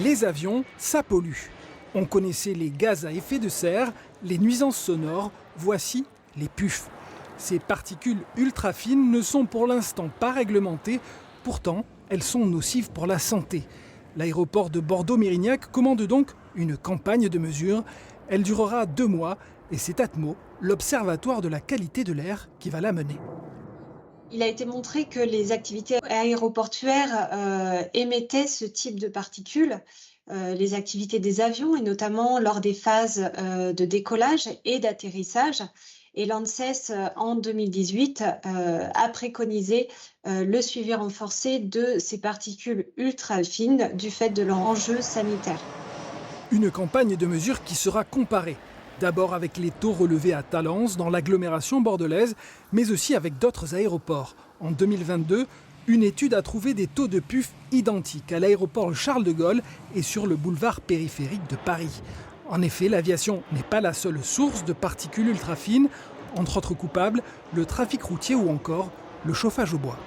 Les avions, ça pollue. On connaissait les gaz à effet de serre, les nuisances sonores, voici les PUF. Ces particules ultra fines ne sont pour l'instant pas réglementées, pourtant elles sont nocives pour la santé. L'aéroport de Bordeaux-Mérignac commande donc une campagne de mesure. Elle durera 2 mois et c'est Atmo, l'Observatoire de la qualité de l'air, qui va la mener. Il a été montré que les activités aéroportuaires émettaient ce type de particules, les activités des avions et notamment lors des phases de décollage et d'atterrissage. Et l'ANSES, en 2018, a préconisé le suivi renforcé de ces particules ultra fines du fait de leur enjeu sanitaire. Une campagne de mesure qui sera comparée. D'abord avec les taux relevés à Talence, dans l'agglomération bordelaise, mais aussi avec d'autres aéroports. En 2022, une étude a trouvé des taux de PUF identiques à l'aéroport Charles de Gaulle et sur le boulevard périphérique de Paris. En effet, l'aviation n'est pas la seule source de particules ultra fines. Entre autres coupables, le trafic routier ou encore le chauffage au bois.